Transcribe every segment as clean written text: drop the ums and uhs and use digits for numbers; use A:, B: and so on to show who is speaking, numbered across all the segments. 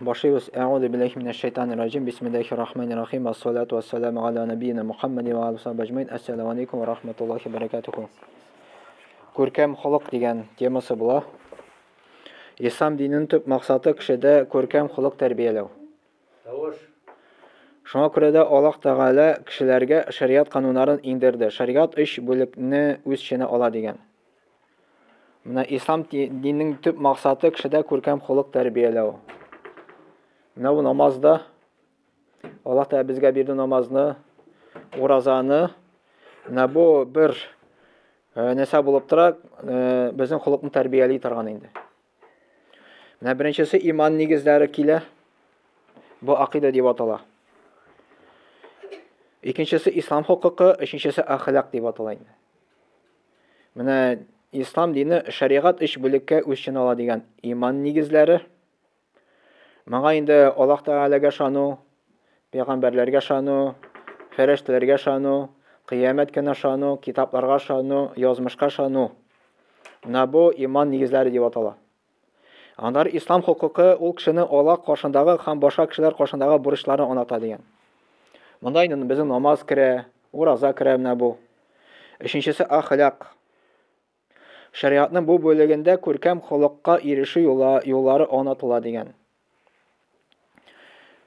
A: Başlıyoruz. Euzubillahimineşşeytanirracim. Bismillahirrahmanirrahim. Esselatu vesselamu ala nebiyyina Muhammedin ve ala sahbihi ecmaîn. Esselamu aleyküm ve rahmetullahi ve berekatuhu. Көркем хулық деген темасы бұла. İslam dininin tüp maqsatı kişide көркем хулық тәрбиелеу. Şuna görə də Allah Teala kişilərə şəriət qanunlarını indirdi. Şəriət iş bölükünü öz içine ala degan. Mına İslam dininin tüp maqsatı kişide көркем хулық тәрбиелеу. Mına bu namazda Allah Teala bizə berdi namazını, orazanı. Mına bu bir nesa болып тұрaq, біздің құлықны тәрбиелей тұрған енді. Мына біріншісі иман негіздері келе, бұл ақида деп атала. Екіншісі ислам құқықы, үшіншісі ахлақ деп аталайды. Мына ислам дini шариғат үш бөлікке өшін ала деген иман негіздері. Маңа енді Аллах Тағалаға шану, пейғамбарларға шану, фәрештелерге шану, Kıyamet günü şanu, kitaplarga şanu, yazmışka şanu. Bu iman negizleri деп атала. Андар İslam hukuku ol kişinin Allah qarşındağı, ham başka kişiler qarşındağı burçlarını anlata degan. Mında indi bizim namaz kire, uraza kire bu. Üçüncüsü ahlak. Şeriatның bu bölümünde көркем хулыққа erişu yolları anlatıla degan.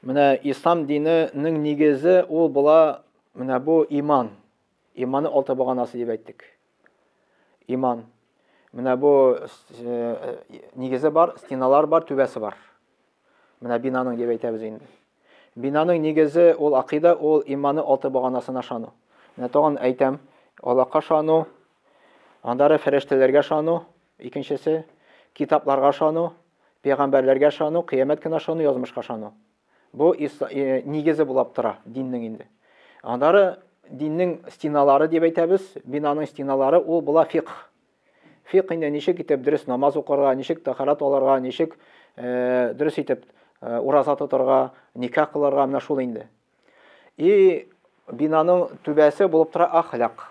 A: Mına İslam dininin negizi ol bula bu iman. İmanı altı bağanası деп ayttık. İman. Mına bu negizi var, stinalar var, tübesi var. Mına binanın деп aytабыз енді. Binanın negizi ol akida, ol imanı altı bağanasına şanu. Mına toğan aytam, Allah'a şanu, andары feriştelerge şanu, ikincisi kitaplarga şanu, peygamberlerge şanu, kıyamet günü şanu, yazmışka şanu. Bu negizi bulap tıra dinning indi. Andары dinning stinaları деп aytабыз, binanın stinaları ol bula fiqh. Fiqh indi nişik itib dürüst namaz oqırga, nişik taharat olarga, nişik dürüst itib urazat oturga, nikah qılarga mına şul indi. Binanın tübesi bulup tura ahlak.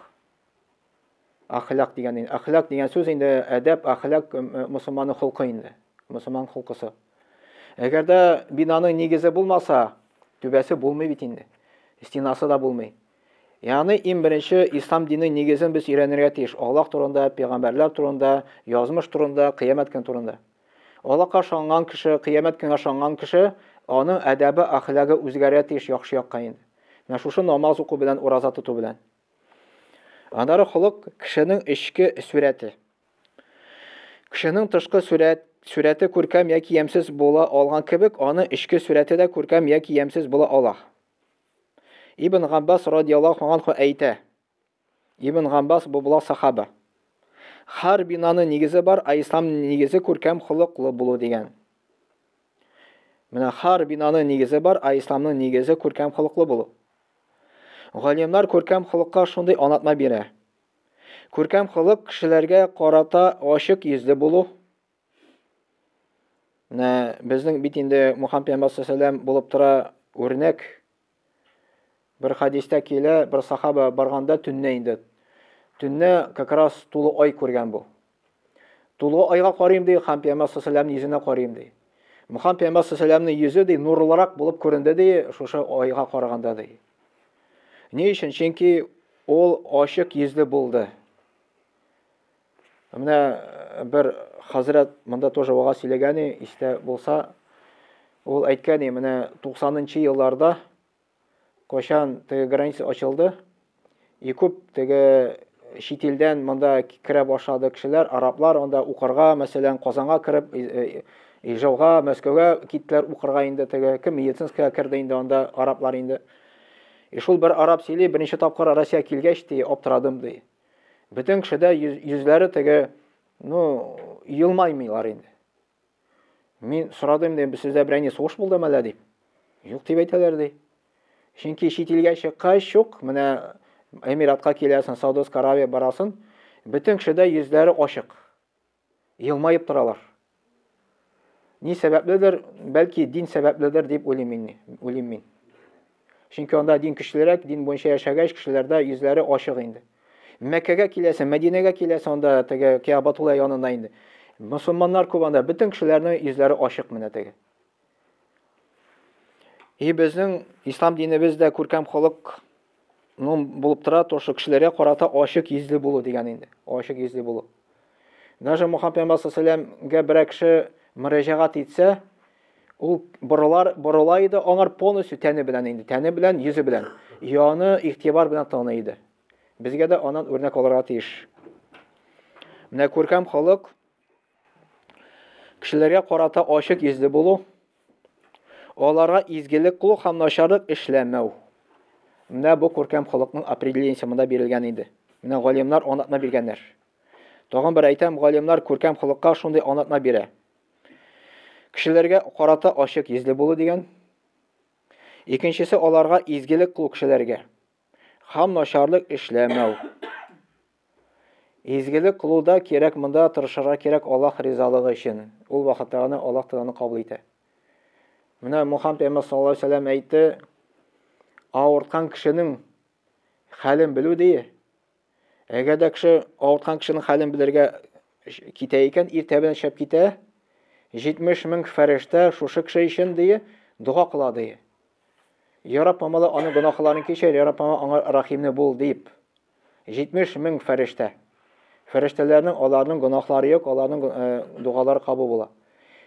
A: Ahlak degen indi. Ahlak degen söz indi edep, ahlak Müslümanın xulqı indi. Müslüman xulqısı. Eğer de binanın negizi bulmasa, tübesi bulmay bit indi. Stinası da bulmay. Yani en birinci İslam dininin negizini biz öğrenirge tiyиш. Allah turunda, peygamberler turunda, yazmış turunda, kıyamet gün turunda. Allah'a şangan kişi, kıyamet günü şangan kişi, onun edebi, ahlakı üzgərge tiyиш, yaxşı yakka indi. Şu namaz oku bilen, urazat tutu bilen. Andары xuluk kişinin içki sureti. Kişinin tışkı sureti көркем яки yemsiz bola algan kibik, onun içki sureti de көркем яки yemsiz bola Allah. İbn Abbas radiyallahu anhu ayta. İbn Abbas bu bula sahaba. Har binanın negizi var, İslam negizi көркем xuluqlı bulu degan. Mana har binanın negizi var, İslamның negizi көркем xuluqlı bulu. Galimlar көркем xuluqqa şunday anlatma bere. Көркем xuluq kişilerge qarata aşık yüzlü bulu. Bizning bitinde Muhammed Peygamber sallallahu aleyhi ve sellem bulup tura örnek. Bir hadiste kele bir sahaba barganda tünne indi. Tünne kakras tulu ay ko'rgan bu. Tulu ayga qarayım dey, Muhammed Peygamber sallallahu aleyhi ve sellemning yüzüne qarayım dey. Muhammed Peygamber sallallahu aleyhi ve sellemning yüzü dey nurlarak bulup ko'rindi dey, şoşa ayga qaraganda dey. Ne için? Çünkü ol aşık yüzlü buldu. Mına bir Hazret mında тоже vaga söylегәне işte bolsa ol aytgani mına 90-нчы yıllarda Koşan graniça açıldı. Köp şit ilden mında kire başladı kişiler, Araplar onda uqırga, mesela Qozonga kirib, Ijauga, Moskvaga gittiler uqırga indi, kim Yeltsinskka kirdi indi onda Araplar indi. Şul bir Arap söyley, birinci tapqır Rusya kelgəç dey, optiradım dey. Bütün kişide yüzleri yılmaymaylar indi. Men suradım dey, sizde bir soğuş buldu mələ deyib. Yox deyib aytalar dey. Çünkü şitilge çıkış yok. Mına Emirat'a kelesen, Saudiyya Arabiya barasın. Bütün kişide yüzleri aşık. Yılmayıp duralar. Ne sebepledir? Belki din sebepledir deyip olayım men. Çünkü onda din kişiler, din boyunca yaşayan kişilerde yüzleri aşık indi. Мәккәгә киләсен, Мәдинәгә киләсен, анда теге Кәбатулла янында инде. Мөселманнар күп анда, бөтен кешеләрнең йөзләре ачык менә теге. Безнең ислам динебездә күркәм халык булып тора, тошы кешеләргә карата ачык йөзле булу дигән инде. Ачык йөзле булу. Даже Мөхәммәд пәйгамбәр саллаллаһу бер кеше мөрәҗәгать итсә, ул борыла иде, аңар полностью тәне белән инде, тәне белән, йөзе белән. Яны игътибар белән таный иде. Безгә дә анан үрнәк алырга тиеш. Менә күркәм халык кешеләргә карата ачык йөзле булу, аларга изгелек кылу һәм начарлык эшләмәү. Менә бу күркәм халыкның определениесе монда бирелгән инде. Менә галимнар аңлатма биргәннәр. Тагын бер әйтәм, галимнар күркәм халыкка шундый аңлатма бирә. Кешеләргә карата ачык йөзле булу дигән. Икенчесе аларга изгелек кылу кешеләргә. Һәм начарлык эшләмәү. Изгелек кылуда кирәк, монда тырышырга кирәк Аллаһ ризалыгы өчен. Ул вакытта аны Аллаһ Тәгалә кабул итә. Менә Мөхәммәд пәйгамбәр саллаллаһу алейһи ва сәллям әйтте, авырткан кешенең хәлен белү дие. Әгәр дә кеше авырткан кешенең хәлен белергә китә икән, иртә белән шәп китә, 70 мең фәрештә шушы кеше өчен дие дуа кыла дие. Я Рабб, аны гөнаһларын кечер, Я Рабб, аңа рахимне бул дип. 70 мең фәрештә. Фәрештәләрнең аларның гөнаһлары юк, аларның дуалары кабул була.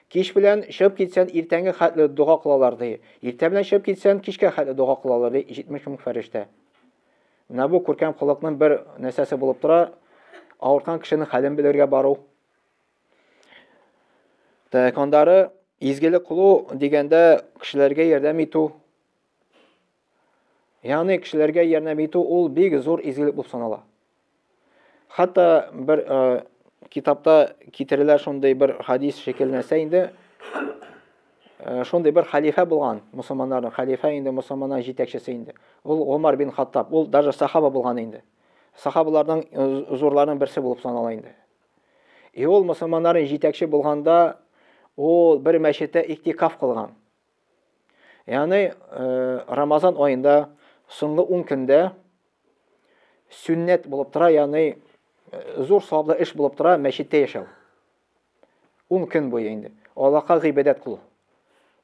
A: Кич белән шәп китсән, иртәнге хәтле дуа кылалар ди. Иртә белән шәп китсән, кичкә хәтле дуа кылалар ди. 70 мең фәрештә. Менә бу күркәм халыкның бер нәрсәсе булып тора, авырткан кешенең хәлен белергә бару. Тәкандары изгелек кылу дигәндә кешеләргә ярдәм итү. Ягъни кешеләргә ярдәм итү ул бик зур изгелек булып санала. Хәтта бер китапта китерелә шундый бер хадис шикелләнсә инде, шундый бер халифа булган, мусламаннарның халифа инде, мусламаннар җитәкчесе инде. Ул Умар бин Хаттаб, ул даже сахаба булган инде. Сахабаларның зурларының берсе булып санала инде. Ул мусламаннарның җитәкче булганда, ул бер мәчеттә иктикаф кылган. Ягъни Рамазан аенда соңгы 10 көндә сүннәт булып тора, ягъни зур саваплы эш булып тора мәчеттә яшәү. 10 көн буе инде. Аллаһка гыйбадәт кылу.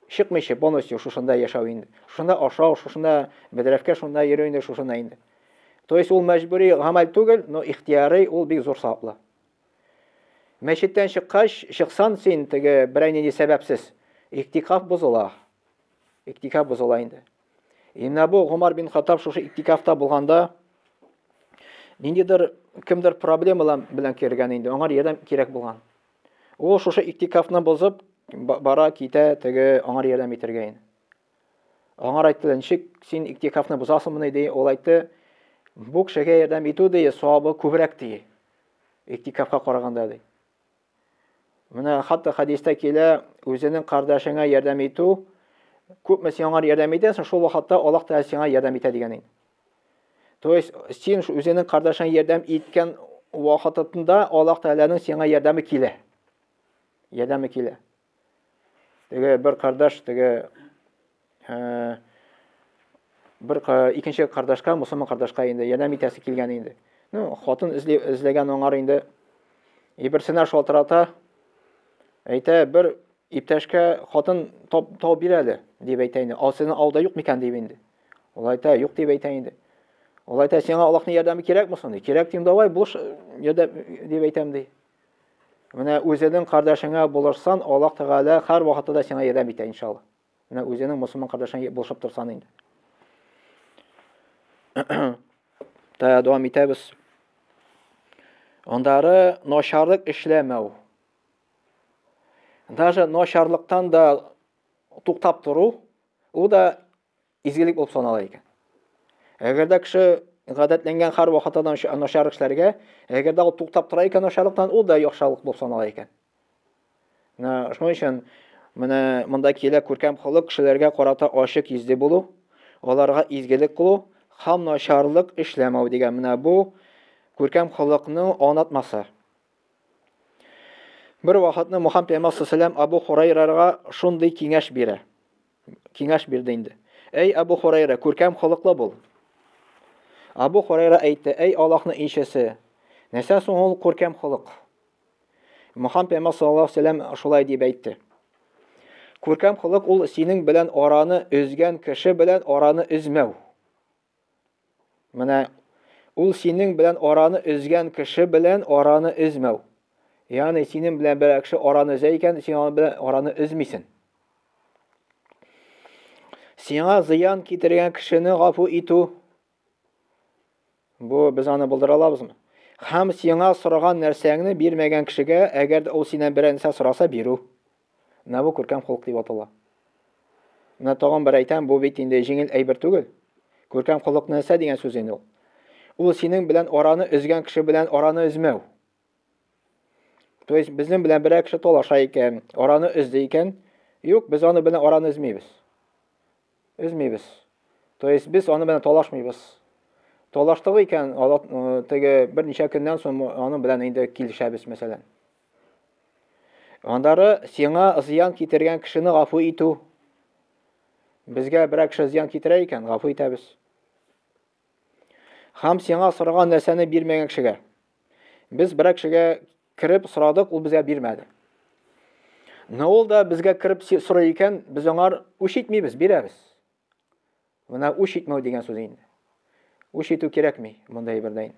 A: Чыкмыйча полностью шушында яшәү инде. Шунда ашау, шушында мәдрәфкә, шунда йөрү инде, шушында инде. То есть ул мәҗбүри гамәл түгел, но ихтияри ул бик зур саваплы. Мәчеттән чыксан син теге берәйнинди сәбәпсез иктикаф бозыла. Иктикаф бозыла инде. Менә бу Умар бин Хаттаб шушы иктикафта булганда ниндидер кемдер проблемалар белән кергән инде, аңар ярдәм кирәк булган. Ул шушы иктикафны бозып бара китә, теге аңар ярдәм итәргә инде. Аңар әйттеләр, ничек син иктикафны бозасыңмы ди? Ул әйтте, бу кешегә ярдәм итү ди, савабы күбрәк ди. Иктикафка караганда ди. Менә хәтта хадистә килә, үзенең кардәшеңә ярдәм итү, күпме син аңар ярдәм итәсең, шул вакытта Аллаһ Тәгалә сиңа ярдәм итә дигән инде. То есть син үзенең кардәшеңә ярдәм иткән вакытында Аллаһ Тәгаләнең сиңа ярдәме килә. Ярдәме килә. Теге бер кардәш, теге бер икенче кардәшкә, мусламан кардәшкә инде ярдәм итәсе килгән инде. Ну, хатын эзләгән аңар инде. Берсенә шалтырата, әйтә, бер иптәшкә хатын тау бир әле дип әйтә инде. Ал сезнең ауда юк микән дип инде. Ул әйтә, юк дип әйтә инде. Ул әйтә, сиңа Аллаһның ярдәме кирәкме соң ди? Кирәк дим, давай, булыш ярдәм дип әйтәм ди. Менә үзенең кардәшеңә булышсан, Аллаһ Тәгалә һәр вакытта сиңа ярдәм итә иншалла. Менә үзенең мусламан кардәшеңә булышып торсан инде. Та дәвам итәбез. Ондары начарлык эшләмәү. Даже начарлыктан да туктап тору, ул да изгелек булып санала икән. Әгәр дә кеше гадәтләнгән һәр вакытта начарлык эшләргә, әгәр дә ул туктап тора икән начарлыктан, ул да яхшылык булып санала икән. Менә шуның өчен менә монда килә күркәм халык кешеләргә карата ачык йөзле булу, аларга изгелек кылу һәм начарлык эшләмәү дигән менә бу күркәм халыкның аңлатмасы. Бер вакытны Мөхәммәд пәйгамбәр саллаллаһу Абу Хурайрага шундый киңәш бирә. Киңәш бирде инде. Эй Абу Хурайра, күркәм халыклы бул. Абу Хурайра әйтте: "Эй Аллаһның илчесе, нәрсә соң ул күркәм холык?" Мөхәммәд пәйгамбәр саллаллаһу алейһи ва сәлләм шулай дип әйтте: "Күркәм холык ул синең белән араны өзгән кеше белән араны өзмәү." Менә ул синең белән араны өзгән кеше белән араны өзмәү. Ягъни синең белән бер кеше араны өзә икән, син аның белән араны өзмисең. Сиңа зыян китергән кешене гафу итү. Бу без аны булдыра алабызмы? Һәм сиңа сораган нәрсәңне бирмәгән кешегә, әгәр ул синән бер нәрсә сораса, бирү. Менә бу күркәм холык дип атала. Менә тагын бер әйтәм, бу бит инде җиңел әйбер түгел. Күркәм холык нәрсә дигән сүз инде ул? Ул синең белән араны өзгән кеше белән араны өзмәү. То есть безнең белән бер кеше талаша икән, араны өзде икән, юк, без аны белән араны өзмибез. Өзмибез. То есть без аны белән талашмыйбыз. Талаштык икән, теге берничә көннән соң аны белән инде килешәбез мәсәлән. Андары сиңа зыян китергән кешене гафу итү. Безгә бер кеше зыян китерә икән, гафу итәбез. Һәм сиңа сораган нәрсәне бирмәгән кешегә. Без бер кешегә кирип сорадык, ул безгә бирмәде. Ул да безгә кирип сорый икән, без аңар үч итмибез, бирәбез. Менә үч итмәү дигән сүз инде. Үч итү кирәкми мондай бердән.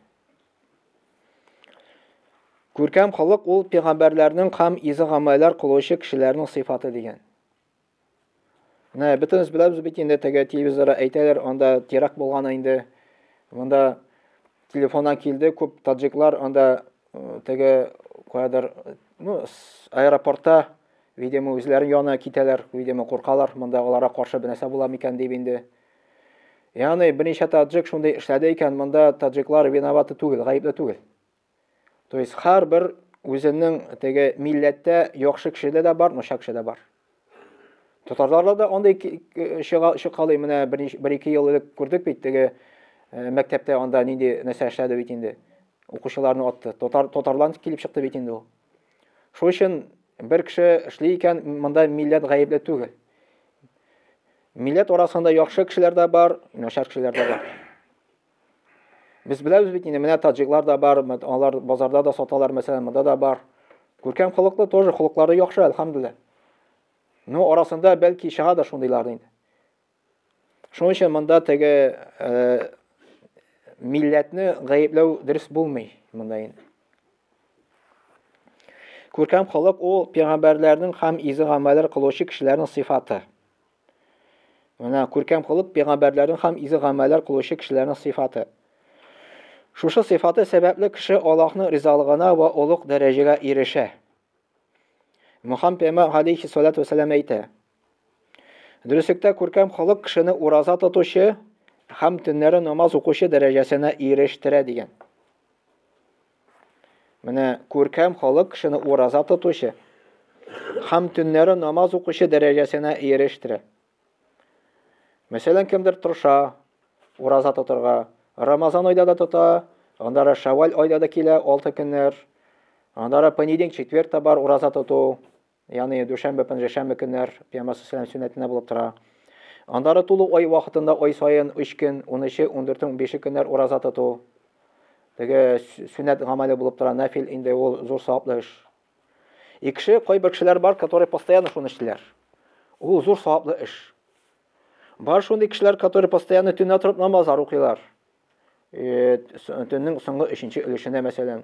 A: Күркәм холык ул пәйгамбәрләрнең һәм изге гамәлләр кылучы кешеләрнең сыйфаты дигән. Менә бөтенез беләбез бит инде теге телевизорда әйтәләр, анда теракт булган инде. Монда телефоннан килде, күп таджиклар анда теге куядыр, аэропортта, видимо, үзләрен янына китәләр, видимо, куркалар, монда аларга каршы бер нәрсә була микән дип инде. Ягъни берничә таджик шундый эшләде икән, монда таджиклар виноваты түгел, гаепле түгел. То есть һәрбер үзенең теге милләттә яхшы кешеләр дә бар, начар кешеләр дә бар. Татарларда да андай чыкалый, менә 1-2 ел элек күрдек бит, теге мәктәптә анда нинди нәрсә эшләде бит инде. Укучыларны атты. Татарлар килеп чыкты бит инде ул. Шул өчен бер кеше эшли икән, монда милләт гаепле түгел. Милләт арасында яхшы кешеләр дә бар, начар кешеләр дә бар. Без беләбез бит инде, менә таджиклар да бар, алар базарда да саталар, мәсәлән, монда да бар. Күркәм холыклы тоже холыклары яхшы, әлхәмдүлилләh. Арасында бәлки чыга да шундыйлар инде. Шуның өчен монда теге милләтне гаепләү дөрес булмый монда инде. Күркәм холык ул пәйгамбәрләрнең һәм изге гамәлләр кылучы кешеләрнең сыйфаты. Менә күркәм холык пәйгамбәрләрнең һәм изге гамәлләр кылучы кешеләрнең сыйфаты. Шушы сыйфаты сәбәпле кеше Аллаһның ризалыгына ва улуг дәрәҗәгә ирешә. Мөхәммәд пәйгамбәр алейһиссалату ва сәлам әйтә: "Дөреслектә күркәм холык кешене ураза тотучы һәм төннәре намаз укучы дәрәҗәсенә ирештерә" дигән. Менә күркәм холык кешене ураза тотучы һәм төннәре намаз укучы дәрәҗәсенә ирештерә. Мәсәлән, кемдер тырыша ураза тотарга, Рамазан айда да тота, андары Шавваль айда да килә 6 көннәр. Андары понедельник, четверг та бар ураза тоту, ягъни дүшәмбе, пәнҗешәмбе көннәр Пәйгамбәр саллаллаһу сөннәтенә булып тора. Андары тулы ай вакытында ай саен 3 көн, 13, 14, 15 көннәр ураза тоту. Теге сөннәт гамәле булып тора, нафил инде ул зур саваплы эш. Кеше, кайбер кешеләр бар, которые постоянно шуны эшлиләр. Ул зур саваплы эш. Бар шундый кешеләр, которые постоянно төнлә торып намазлар укыйлар. Төннең соңгы 3нче өлешенә мәсәлән.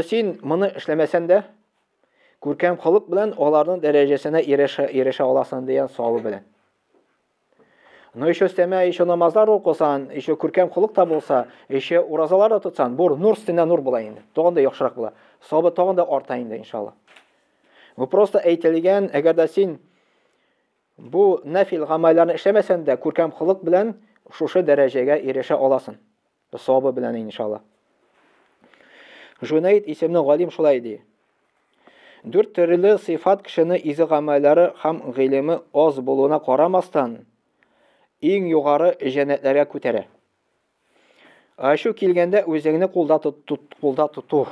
A: Син моны эшләмәсәң дә, күркәм холык белән аларның дәрәҗәсенә ирешә аласың дигән савабы белән. Еще өстәмә, еще намазлар укысан, еще күркәм холык та булса, еще уразалар да тотсан, бур нур өстенә нур була инде. Тагын да яхшырак була. Савабы тагын да арта инде иншалла. Бу просто әйтелгән, әгәр дә син бу нафил гамәлләрне эшләмәсәң дә, күркәм холык белән шушы дәрәҗәгә ирешә аласың. Савабы белән иншалла. Жунайд исемле галим шулай ди: 4 төрле сыйфат кешене изге гамәлләре һәм гыйлеме аз булуына карамастан иң югары җәннәтләргә күтәрә. Ашу килгәндә үзеңне кулда тоту.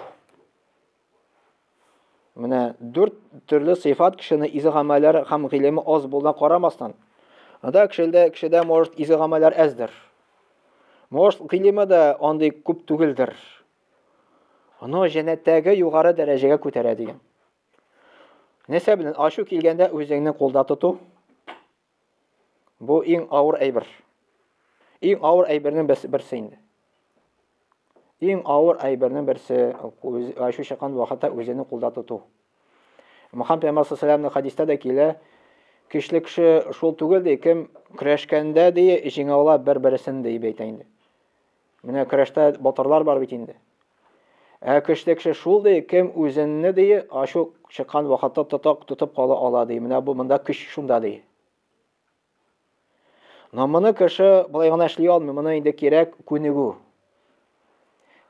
A: Менә 4 төрле сыйфат кешене изге гамәлләре һәм гыйлеме аз булуына карамастан. Анда кешедә может изге гамәлләр әздер. Может, гыйлеме дә андый күп түгелдер. Аны җәннәттәге югары дәрәҗәгә күтәрә дигән. Нәрсә белән ашу килгәндә үзеңне кулда тоту. Бу иң авыр әйбер. Иң авыр әйбернең берсе инде. Иң авыр әйбернең берсе ашу чыккан вакытта үзеңне кулда тоту. Мөхәммәд пәйгамбәр саллаллаһу хадистә дә килә, кишле кеше шул түгел ди, кем көрәшкәндә ди җиңә ала бер-берсен дип әйтә инде. Менә көрәштә батырлар бар бит инде. Кишле кеше шул ди, кем үзенне ди ашу чыккан вакытта тотып кала ала ди. Менә бу монда көч шунда ди. Но моны кеше булай гына эшли алмый, моны инде кирәк күнегү.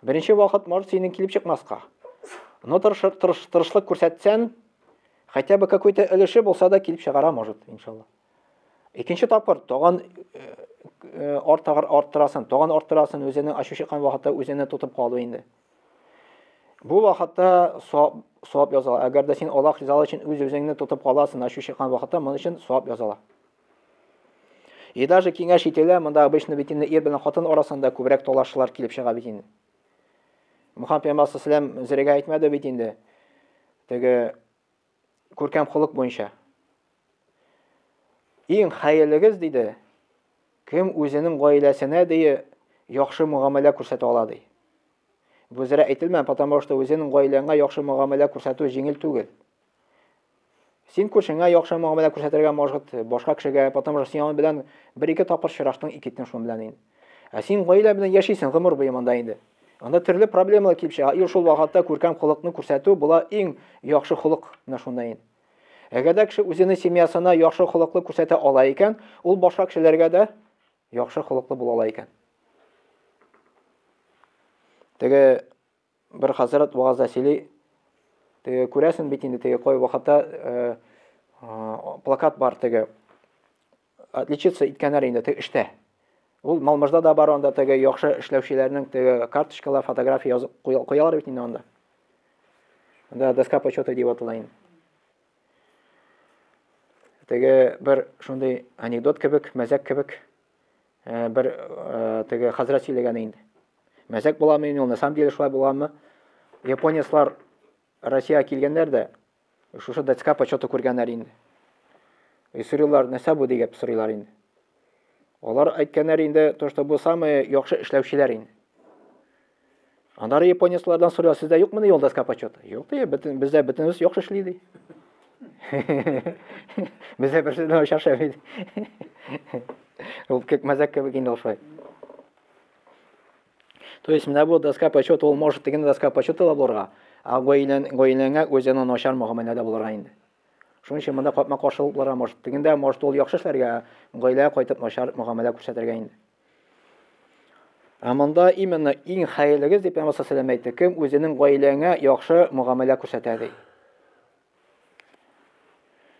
A: Беренче вакыт может синең килеп чыкмаска. Но тырышлык күрсәтсәң, хотя бы какой-то өлеше булса да килеп чыгара может, иншалла. Икенче тапкыр тагын арттырасың, үзенең ашу чыккан вакытта үзенә тотып калу инде. Бу вакытта савап языла. Әгәр дә син Аллаһ ризалыгы өчен үзеңне тотып каласың, ашу чыккан вакытта моның өчен савап языла. И даже киңәш ителә, монда обычно бит инде ир белән хатын арасында күбрәк талашлар килеп чыга бит инде. Мөхәммәд пәйгамбәр саллаллаһу зирәгә әйтмәде бит инде. Теге күркәм холык буенча. Иң хәерлегез диде, кем үзенең гаиләсенә ди яхшы муамәлә күрсәтә ала ди. Бу зирә әйтелмәгән, потому что үзенең гаиләңгә яхшы муамәлә күрсәтү җиңел түгел. Син күршеңә яхшы муамәлә күрсәтергә может башка кешегә, потому что син аның белән бер-ике тапкыр чыраштың, икетен шуның белән инде. Син гаилә белән яшисең гомер буе монда инде. Анда төрле проблемалар килеп чыга. И шул вакытта күркәм холыкны күрсәтү була иң яхшы холык менә шунда инде. Әгәр дә кеше үзенең семьясына яхшы холыклы күрсәтә ала икән, ул башка кешеләргә дә яхшы холыклы була ала икән. Теге бер хәзрәт вагызда сөйли, теге күрәсен бит инде теге кай вакытта плакат бар теге отличиться иткәннәр инде теге эштә. Ул Малмыжда да бар анда теге яхшы эшләүчеләрнең теге карточкалар, фотография язып куялар бит инде анда. Анда доска почета дип атала инде. Теге бер шундый анекдот кебек, мәзәк кебек бер теге хәзрәт сөйләгән инде. Мәзәк буламы инде, на самом деле шулай буламы? Японецлар Россиягә килгәннәр дә шушы доска почета күргәннәр инде. Сорыйлар, нәрсә бу дип сорыйлар инде. Алар әйткәннәр инде, то что бу самые яхшы эшләүчеләр инде. Аннары японецлардан сорыйлар, сездә юкмы ул доска почета? Юк ди, бездә бөтенебез яхшы эшли ди. Бездә берсенә ошаша бит. Ул кек мәзәк кебек инде шулай. То есть менә бу доска почета ул может дигән доска почета булырга, а гаиләңгә үзенең начар мөгамәләдә булырга инде. Шуның өчен монда капма каршылыкларга может дигәндә, может ул яхшы эшләргә, гаиләгә кайтып начар мөгамәлә күрсәтергә инде. Монда именно иң хәерлегез дип Пәйгамбәр саллаллаһу алейһи ва сәллям әйтте, кем үзенең гаиләңгә яхшы мөгамәлә күрсәтә ди.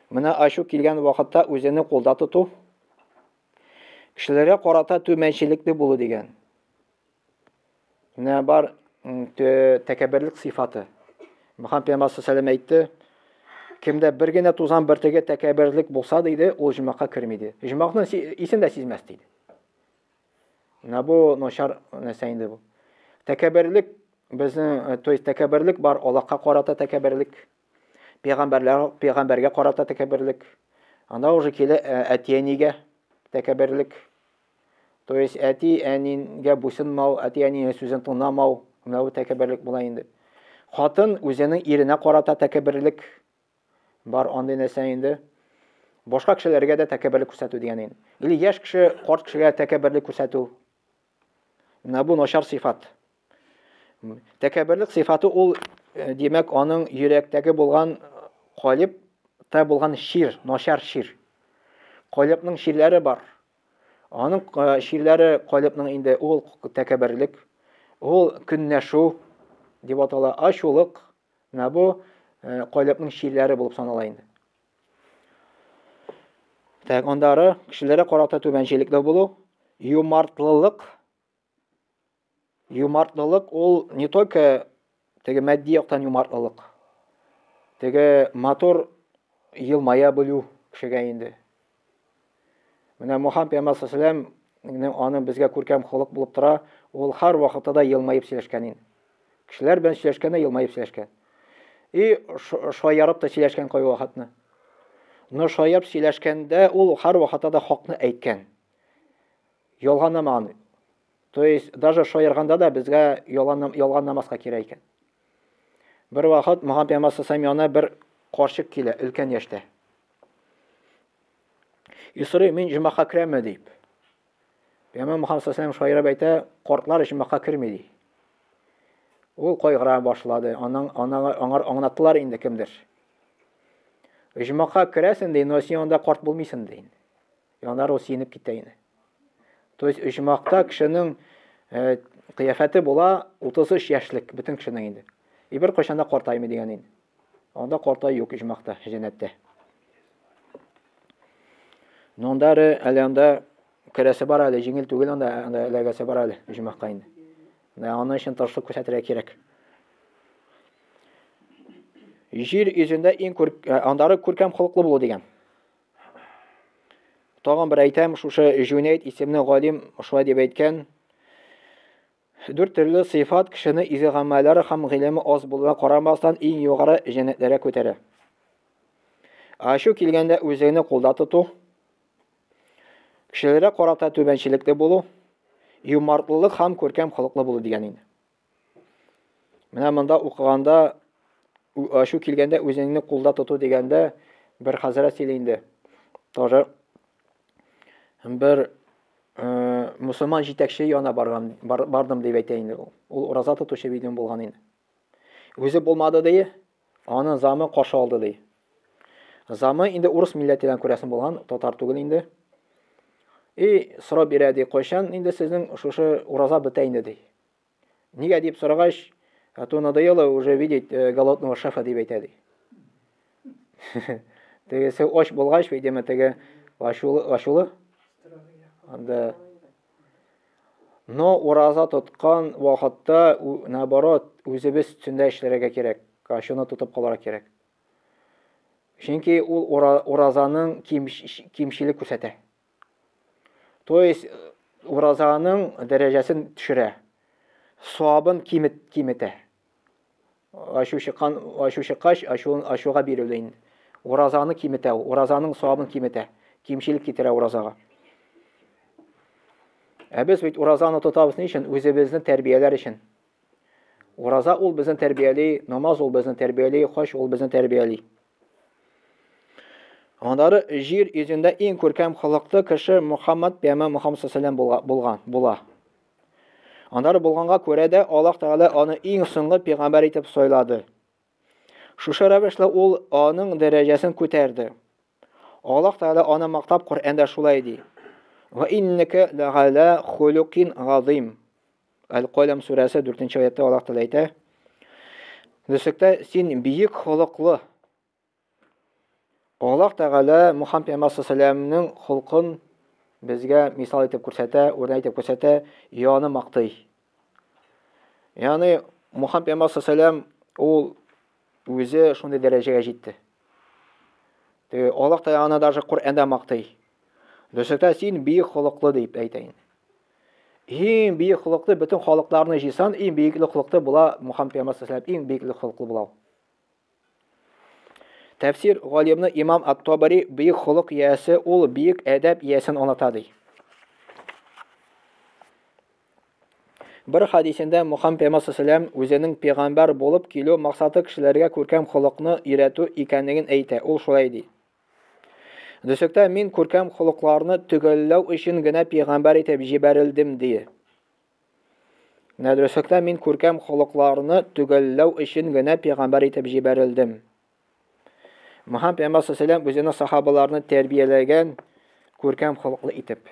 A: Менә ашу килгән вакытта үзенне кулда тоту, кешеләргә карата түмәнчелекле булу дигән. Менә бар тәкәбберлек сыйфаты. Мөхәммәд пәйгамбәр саллаллаһу алейһи ва сәллям әйтте, кемдә бер генә тузан бер теге тәкәбберлек булса диде, ул җимакка кермиде. Җимакның исен дә сизмәс диде. Менә бу начар нәрсә инде бу. Тәкәбберлек безнең, то есть тәкәбберлек бар, Аллаһка карата тәкәбберлек, пәйгамбәргә карата тәкәбберлек. Анда уже килә әтиянигә тәкәбберлек. То есть әти-әнигә буйсынмау, әти-әнинең сүзен тыңламау, менә бу тәкәбберлек була инде. Хатын үзенең иренә карата тәкәбберлек бар, андый нәрсә инде. Башка кешеләргә дә тәкәбберлек күрсәтү дигән инде. Или яшь кеше карт кешегә тәкәбберлек күрсәтү. Менә бу начар сыйфат. Тәкәбберлек сыйфаты ул димәк аның йөрәктәге булган калыпта булган шир, начар шир. Калыпның ширләре бар. Аның ширләре калыпның инде ул тәкәбберлек, ул көннәшү дип атала, ачулык. Менә бу калыпның ширләре булып санала инде. Так, ондары кешеләргә карата түбәнчелекле булу, юмартлылык. Юмартлылык ул не только теге матди яктан юмартлылык. Теге мотор елмая белү кешегә инде. Менә Мөхәммәд пәйгамбәр саллаллаһу алейһи ва сәллям аның безгә күркәм холык булып тора, ул һәр вакытта да елмаеп сөйләшкән инде. Кешеләр белән сөйләшкәндә елмаеп сөйләшкән. И шаярып та сөйләшкән кай вакытны. Но шаярып сөйләшкәндә ул һәр вакытта да хакны әйткән. Ялганламаган. То есть даже шаярганда да безгә ялганламаска кирәк икән. Бер вакыт Мөхәммәд пәйгамбәр янына бер карчык килә, өлкән яшьтә. Исрый мин җомага керәме дип. Пәйгамбәр Мөхәммәд шаярып әйтә, картлар җомага керми ди. Ул кайгыра башлады. Аңар аңлаттылар инде кемдер. Җомага керәсен ди, но син анда карт булмыйсың ди. Яндар ул синеп китә инде. То есть җомакта кешенең кыяфәте була 33 яшьлек бөтен кешенең инде. И бер кайчанда картаймый дигән инде. Анда картай юк җомакта, җәннәттә. Нондары әле анда керәсе бар әле, җиңел түгел анда эләгәсе бар әле җомакка инде. Аның өчен тырышлык күрсәтергә кирәк. Җир йөзендә андары күркәм холыклы булу дигән. Тагын бер әйтәм, шушы Җүнәйд исемле галим шулай дип әйткән. 4 төрле сыйфат кешене изге гамәлләре һәм гыйлеме аз булуына карамастан иң югары җәннәтләргә күтәрә. Ашу килгәндә үзеңне кулда тоту, кешеләргә карата түбәнчелекле булу, юмартлылык һәм күркәм холыклы булу дигән инде. Менә монда укыганда ашу килгәндә үзеңне кулда тоту дигәндә бер хәзрәт сөйли инде. Тоже бер мусульман җитәкче янына бардым дип әйтә инде ул. Ул ураза тотучы бидән булган инде. Үзе булмады ди, аның замы каршы алды ди. Замы инде урыс милләтеннән күрәсен булган, татар түгел инде. И сорап бирә ди, кайчан инде сезнең шушы ураза бетә инде ди. Нигә дип сорагач, то надоело уже видеть голодного шефа дип әйтә ди. Тегесе оч булгач, видимо, теге ачулы. Анда но ураза тоткан вакытта наоборот үзебез төндә эшләргә кирәк. Ачуны тотып калырга кирәк. Чөнки ул уразаның кимчилек күрсәтә. То есть уразаның дәрәҗәсен төшерә. Савабын киметә. Ачу чыккач ачуга бирелә инде. Уразаны киметә, уразаның савабын киметә. Кимчилек китерә уразага. Без бит уразаны тотабыз ни өчен? Үзебезне тәрбияләр өчен. Ураза ул безне тәрбияли, намаз ул безне тәрбияли, хаҗ ул безне тәрбияли. Андары җир йөзендә иң күркәм холыклы кеше Мөхәммәд пәйгамбәр була. Андары булганга күрә дә Аллаһ Тәгалә аны иң соңгы пәйгамбәр итеп сайлады. Шушы рәвешле ул аның дәрәҗәсен күтәрде. Аллаһ Тәгалә аны мактап Коръәндә шулай ди. Ва иннека лағала хулуқин газим. Әл-Калам сүрәсе 4-нче аятта Аллаһ Тәгалә әйтә. Дөрестә син биек холыклы. Аллаһ Тәгалә Мөхәммәд пәйгамбәрнең холкын безгә мисал итеп күрсәтә, үрнәк итеп күрсәтә, яны мактый. Ягъни Мөхәммәд пәйгамбәр ул үзе шундый дәрәҗәгә җитте. Аллаһ Тәгалә аны даже Коръәндә мактый. Дөрестә син биек холыклы дип әйтә инде. Иң биек холыклы бөтен халыкларны җыйсан, иң биек холыклы була Мөхәммәд пәйгамбәр иң биек холыклы була. Тәфсир галимне Имам Ат-Табари биек холык иясе ул биек әдәп иясен аңлата ди. Бер хадисендә Мөхәммәд пәйгамбәр үзенең пәйгамбәр булып килү максаты кешеләргә күркәм холыкны өйрәтү икәнлеген әйтә. Ул шулай ди. Дөрестә мин күркәм холыкларны төгәлләү өчен генә пәйгамбәр итеп җибәрелдем ди. Дөрестә мин күркәм холыкларны төгәлләү өчен генә пәйгамбәр итеп җибәрелдем. Мөхәммәд пәйгамбәр үзенең сахабаларны тәрбияләгән күркәм холыклы итеп.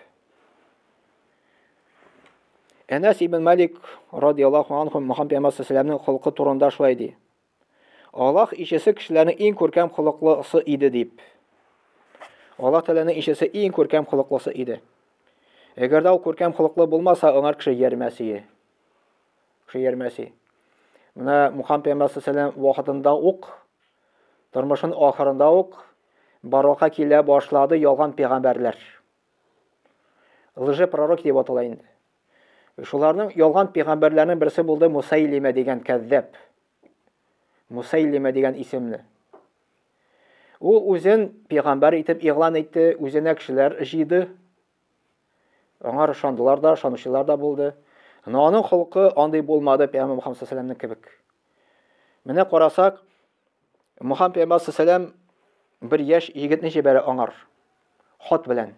A: Әнәс ибн Малик радиллаһу анһу Мөхәммәд пәйгамбәрнең холкы турында шулай ди. Аллаһ ишесе кешеләрнең иң күркәм холыклысы иде дип. Аллаһ Тәгаләнең ишесе иң күркәм холыклысы иде. Әгәр дә ул күркәм холыклы булмаса, аңар кеше ярмәси. Менә Мөхәммәд пәйгамбәр вакытында ук, тормышын ахырында ук барлыкка килә башлады ялган пәйгамбәрләр. лжепророк дип атала инде. Шуларның ялган пәйгамбәрләрнең берсе булды Мусайлима дигән кәззәб. Мусайлима дигән исемле. Ул үзен пәйгамбәр итеп игълан итте, үзенә кешеләр җыйды. Аңар ышандылар да, ышанучылар да булды. Но аның холкы андый булмады Пәйгамбер Мөхәммәд саллаллаһу алейһи ва сәлләмнең кебек. Менә карасак, Мөхәммәд пәйгамбер саллаллаһу алейһи ва сәлләм bir яшь егетне җибәрә аңар хат белән.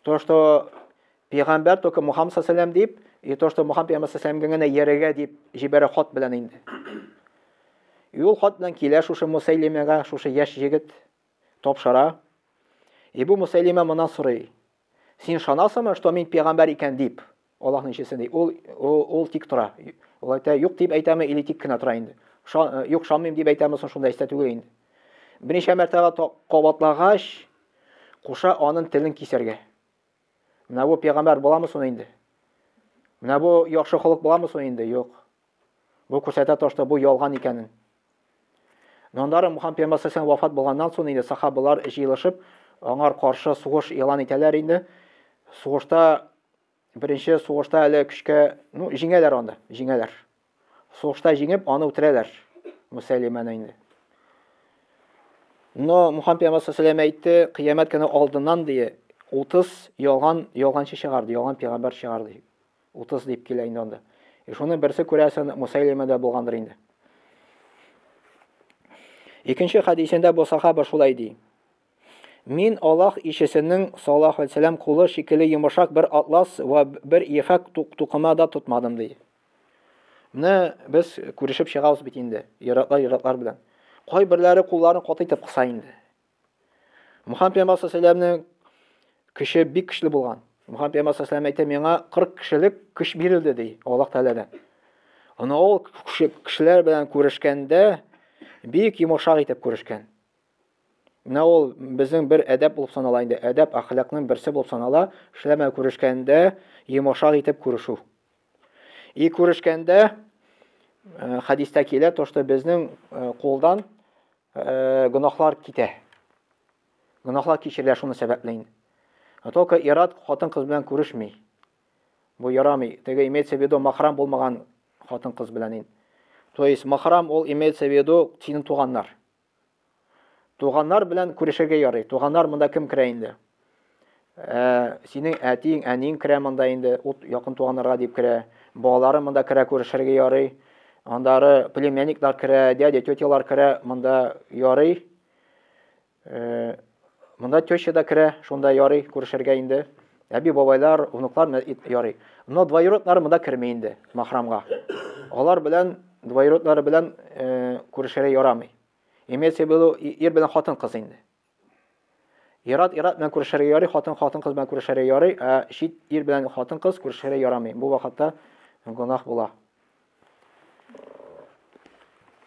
A: То, что пәйгамбер только Мөхәммәд саллаллаһу алейһи ва сәлләм дип, и то, что Мөхәммәд пәйгамбер саллаллаһу алейһи ва сәлләм генә йөрегә дип җибәрә хат белән инде. Ул хат белән килә шушы Мусайлимага, шушы яшь егет тапшыра. И бу Мусайлима моннан сорый: "Син ышанасыңмы, что мин пәйгамбер икән дип?" Аллаһның ишесен ди. Ул тик тора. Ул әйтә, юк дип әйтәме, или тик кенә тора инде. Юк, ышанмыйм дип әйтәме, шунда истә түгел инде. Берничә мәртәбә кабатлагач, куша аның телен кисәргә. Менә бу пәйгамбер буламы соң инде? Менә бу яхшы холык буламы соң инде? Юк. Бу күрсәтә ташта бу ялган икәнен. Нандары Мөхәммәд пәйгамбер саллаллаһу алейһи ва сәлләм вафат булганнан соң инде сахабалар җыелышып, аңар каршы сугыш игълан итәләр инде. Сугышта Birinci сугышта әле көчкә, җиңәләр анда, җиңәләр. Сугышта җиңеп, аны үтерәләр. Мусайлиманы инде. Но Мөхәммәд пәйгамбер саллаллаһу алейһи ва сәлләм әйтте, кыямәт көне алдыннан ди 30 ялганчы чыгарды, ялган пәйгамбер чыгарды. 30 дип килә инде анда. Шуның берсе күрәсен Мусайлимада булгандыр инде. Икенче хадисендә бу сахаба шулай ди: "Мин Аллаһ ишесенең саллаллаһу алейһи ва сәлләм кулы шикелле йомшак бер атлас ва бер ефәк тукымы да тотмадым" ди. Менә без күрешеп чыгабыз бит инде, яратлар белән. Кайберләре кулларын каты итеп кыса инде. Мөхәммәд пәйгамбер саллаллаһу алейһи ва сәлләмнең көче бик көчле булган. Мөхәммәд пәйгамбер саллаллаһу алейһи ва сәлләм әйтә, миңа 40 кешелек көч бирелде ди, Аллаһ Тәгаләдән. Аны ул кешеләр белән күрешкәндә бик йомшак итеп күрешкән. Менә ул безнең бер әдәп булып санала инде. Әдәп әхлакның берсе булып санала, эшләмә күрешкәндә йомшак итеп күрешү. И күрешкәндә хадистә килә, то что безнең кулдан гөнаһлар китә. Гөнаһлар кичерелә шуны сәбәпле инде. Только ират хатын кыз белән күрешми. Бу ярамый. Теге имеется в виду махрам булмаган хатын кыз белән инде. То есть махрам ул имеется в виду синең туганнар. Туганнар белән күрешергә ярый. Туганнар монда кем керә инде? Синең әтиң, әниң керә монда инде, ут якын туганнарга дип керә. Балалары монда керә күрешергә ярый. Андары племянниклар керә, дядя, тетялар керә, монда ярый. Монда теща да керә, шунда ярый күрешергә инде. Әби бабайлар, внуклар ярый. Но двоюроднар монда кермәй инде махрамга. Алар белән двоюроднары белән күрешергә ярамый. Имеется в виду ир белән хатын кыз инде. Ират белән күрешергә ярый, хатын кыз белән күрешергә ярый, ә шит ир белән хатын кыз күрешергә ярамый. Бу вакытта гунах була.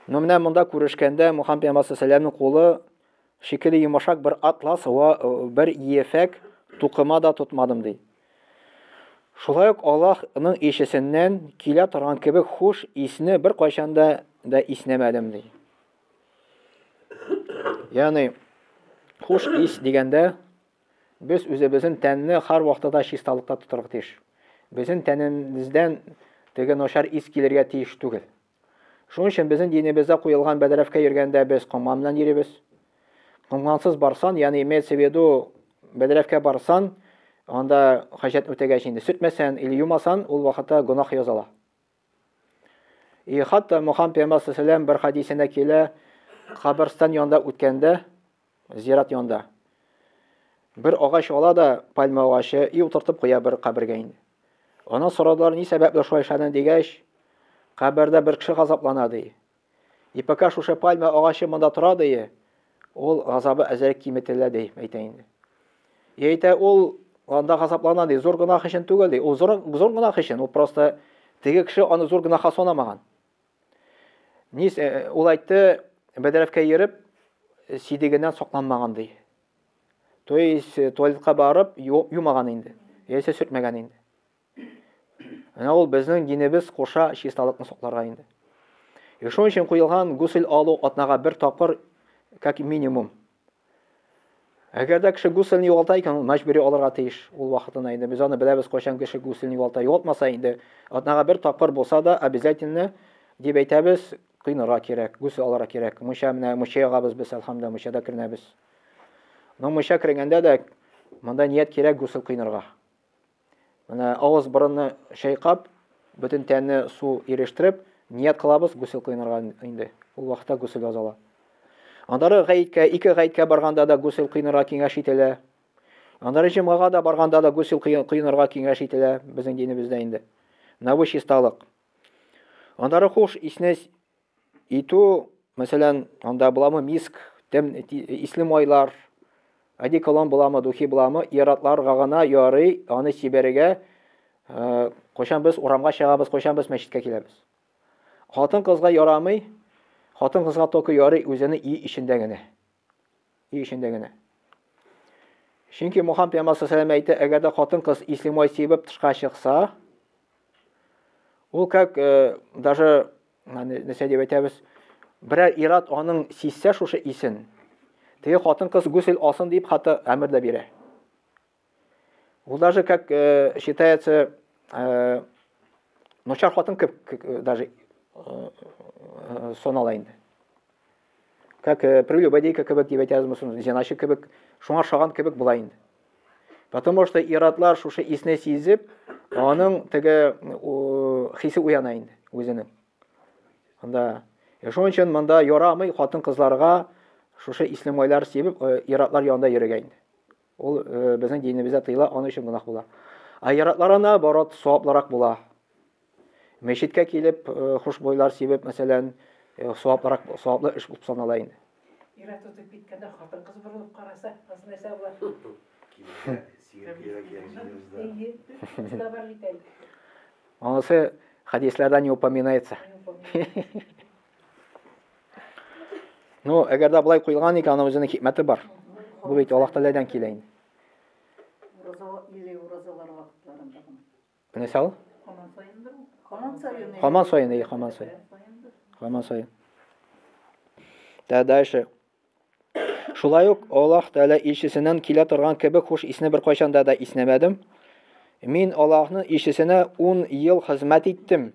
A: Но менә монда күрешкәндә Мөхәммәд пәйгамбер саллаллаһу алейһи ва сәлләмнең кулы шикелле йомшак бер атлас ва бер ефәк тукыма да тотмадым ди. Шулай ук Аллаһның ишесеннән килә торган кебек хуш исне бер кайчанда да иснәмәдем ди. Ягъни хуш ис дигәндә без үзебезнең тәнне һәр вакытта чисталыкта тотырга тиеш. Безнең тәнебездән теге начар ис килергә тиеш түгел. Шуның өчен безнең динебездә куелган бәдрәфкә йөргәндә без кымган белән йөрибез. Кымгансыз барсан, ягъни имеется в виду бәдрәфкә барсан, анда хаҗәт үтәгәч инде сүтмәсән или юмасан, ул вакытта гунах язала. И хатта Мөхәммәд пәйгамбер саллаллаһу алейһи ва сәлләм бер хадисендә килә, каберстан янында үткәндә, зират янында бер агач ала да, пальма агачы, и утыртып куя бер кабергә инде. Аны сорадылар, ни сәбәпле шулай эшләдең дигәч, кабердә бер кеше газаплана ди. И пока шушы пальма агачы монда тора ди, ул газабы әзрәк киметелә ди, әйтә инде. Әйтә ул анда газаплана ди, зур гынах өчен түгел ди, ул зур гынах өчен, ул просто теге кеше аны зур гынахка санамаган. Нис ул әйтте, бәдрәфкә йөреп, сидегеннән сакланмаган ди. То есть туалетка барып юмаган инде, яисә сүтмәгән инде. Ана ул безнең динебез куша чисталыкны сакларга инде. Шуның өчен куелган гусл алу атнага бер тапкыр как минимум. Әгәр дә кеше гүселне югалта икән, ул мәҗбүри алырга тиеш. Ул вакытында инде без аны беләбез, кайчан кеше гүселне югалта. Югалтмаса инде, атнага бер тапкыр булса да, обязательно дип әйтәбез, кыйнарга кирәк, гүсел алырга кирәк. Мунча менә мунча ягабыз без, әлхәмдүлиллаһ, мунчада кернәбез. Но мунча кергәндә дә монда ният кирәк гүсел кыйнарга. Менә авыз борынны шайкап, бөтен тәнне су ирештереп, ният кылабыз гүсел кыйнарга инде. Ул вакытта гүсел язала. Андары гаеткә, ике гаеткә барганда да гүсел кыйнарга киңәш ителә. Андары җомгага да барганда да гүсел кыйнарга киңәш ителә безнең динебездә инде. Менә бу чисталык. Андары хуш исне итү, мәсәлән, анда буламы миск, исле майлар, одеколон буламы, духи буламы, иратларга гына ярый, аны сибәргә, кайчан без урамга чыгабыз, кайчан без мәчеткә киләбез. Хатын кызга ярамый, хатын кызга токы ярый үзенең үй ишендә генә. Үй ишендә генә. Чөнки Мөхәммәд пәйгамбәр саллаллаһу әйтә, әгәр дә хатын кыз исле май сибеп тышка чыкса, ул как даже нәрсә дип әйтәбез, берәр ират аның сизсә шушы исен, теге хатын кыз гүсел алсын дип хаты әмер дә бирә. Ул даже как считается начар хатын даже сонала инде. Как прелюбодейка кебек дип әйтәбез, зиначы кебек, шуңа шаган кебек була инде. Потому что иратлар шушы исне сизеп, аның теге хисе уяна инде үзенең. Анда шуның өчен монда ярамый хатын кызларга шушы исле майлар сибеп, иратлар янында йөргән инде. Ул безнең динебездә тыела, аның өчен гынах була. Иратларына барат саваплырак була. Мәчеткә килеп хуш бойлар сибеп, мәсәлән, саваплы эш булып санала инде.
B: Ират тотып киткәндә хатын кыз борылып караса, асыл нәрсә була.
A: Анысы хадисләрдә не упоминается. Ну, әгәр дә булай куелган икән, аның үзенең хикмәте бар. Бу бит Аллаһ Тәгаләдән килә инде.
B: Уразалар вакытларында.
A: Нәрсә ул? Хаман сайын. Дальше. Шулай ук Аллаһ Тәгалә илчесеннән килә торган кебек хуш исне бер кайчанда да иснәмәдем. Мин Аллаһның илчесенә 10 ел хезмәт иттем.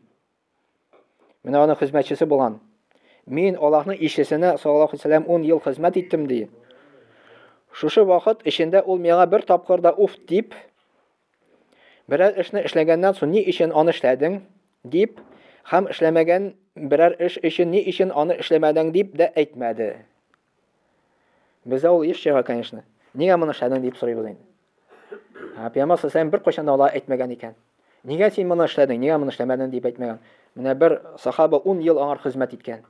A: Менә аның хезмәтчесе булган. Мин Аллаһның илчесенә саллаллаһу алейһи ва саллям 10 ел хезмәт иттем ди. Шушы вакыт эчендә ул миңа бер тапкыр да уф дип, берәр эшне эшләгәннән соң ни өчен аны эшләдең дип, һәм эшләмәгән берәр эш өчен ни өчен аны эшләмәдең дип дә әйтмәде. Бездә ул еш чыга, конечно. Нигә моны эшләдең дип сорыйбыз инде. Пәйгамбәр саллаллаһу бер кайчан да алай әйтмәгән икән. Нигә син моны эшләдең, нигә моны эшләмәдең дип әйтмәгән. Менә бер сахаба 10 ел аңар хезмәт иткән.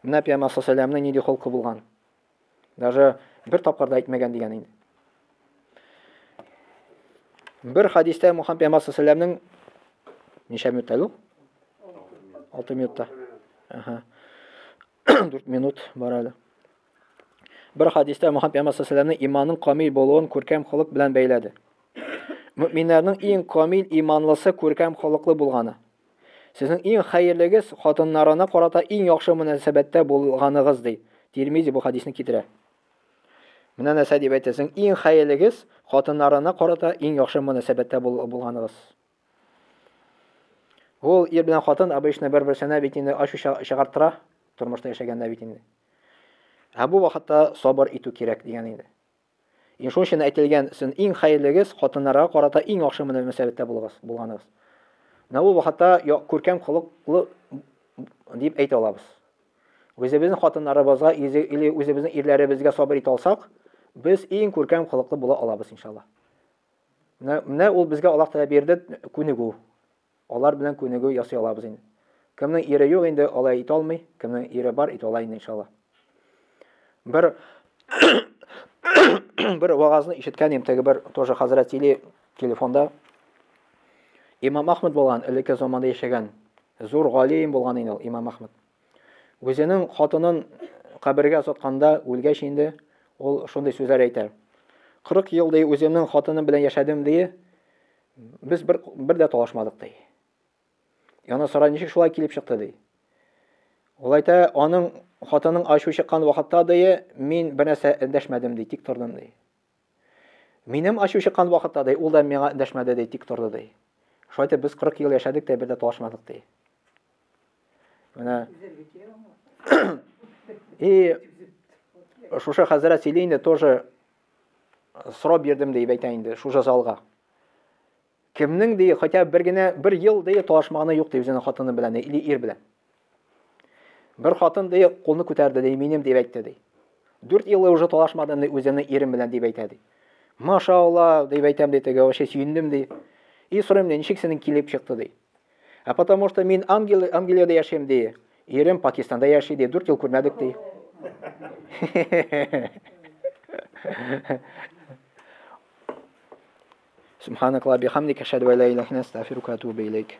A: Менә Пәйгамбәр саллаллаһу нинди холкы булган. Даже бер тапкыр да әйтмәгән дигән инде. Bir hadiste Muhammed Peygamber sallallahu ничә минутта ул? 6 минутта. 4 минут бар әле. Bir hadiste Muhammed Peygamber sallallahu imanın kamil булуын күркәм холык белән бәйләде. Мөэминнәрнең иң камил иманлысы күркәм холыклы булганы. Сезнең иң хәерлегез хатыннарына карата иң яхшы мөнәсәбәттә булганыгыз ди. Тирмизи бу хадисны китерә. Менә нәрсә дип әйтәсең, иң хәерлегез хатыннарына карата иң яхшы мөнәсәбәттә булганыгыз. Ул ир белән хатын обычно бер-берсенә бит инде ачу чыгартыра, тормышта яшәгәндә бит инде. Бу вакытта сабыр итү кирәк дигән инде. Шуның өчен әйтелгән, сез иң хәерлегез хатыннарга карата иң яхшы мөнәсәбәттә булганыгыз. Менә бу вакытта күркәм холыклы дип әйтә алабыз. Үзебезнең хатыннарыбызга, или үзебезнең ирләребезгә сабыр итә алсак, biz иң күркәм холыклы була алабыз иншалла. Менә ул безгә Аллаһ Тәгалә бирде күнегү. Алар белән күнегү ясый алабыз инде. Кемнең ире юк инде алай итә алмый, кемнең ире бар итә ала инде иншалла. Бер вагазны ишеткән идем, теге бер тоже хәзрәт Или телефонда. Имам Ахмад булган, элекке заманда яшәгән, зур галим булган инде Имам Ахмад. Үзенең хатынын кабергә сатканда үлгәч инде ул шундый сүзләр әйтә. 40 ел ди үземнең хатыным белән яшәдем ди. Без бер дә талашмадык ди. Яна сара ничек шулай килеп чыкты ди. Ул әйтә, аның хатының ачу чыккан вакытта дие, мин бер нәрсә эндәшмәдем ди, тик тордым ди. Минем ачу чыккан вакытта ди, ул да миңа эндәшмәде ди, тик торды ди. Шулай итеп без 40 ел яшәдек тә бер дә талашмадык ди. Менә и шушы хәзрәт сөйли инде тоже сорап бирдем ди әйтә инде шушы залга. Кемнең ди хотя бер генә бер ел ди талашмаганы юк ди үзенең хатыны белән или ир белән. Бер хатын ди кулны күтәрде ди, минем дип әйтте ди. 4 ел уже талашмадым ди үзенең ирем белән дип әйтә ди. Машалла дип әйтәм ди теге, вообще сөендем ди. И сорыйм ди, ничек синең килеп чыкты ди. А потому что мин Англиядә яшим ди. Ирем Пакистанда яши ди, 4 ел күрмәдек ди. Subhanakallahumma bihamdika ashhadu an la ilaha illa anta astaghfiruka wa atubu ilayk.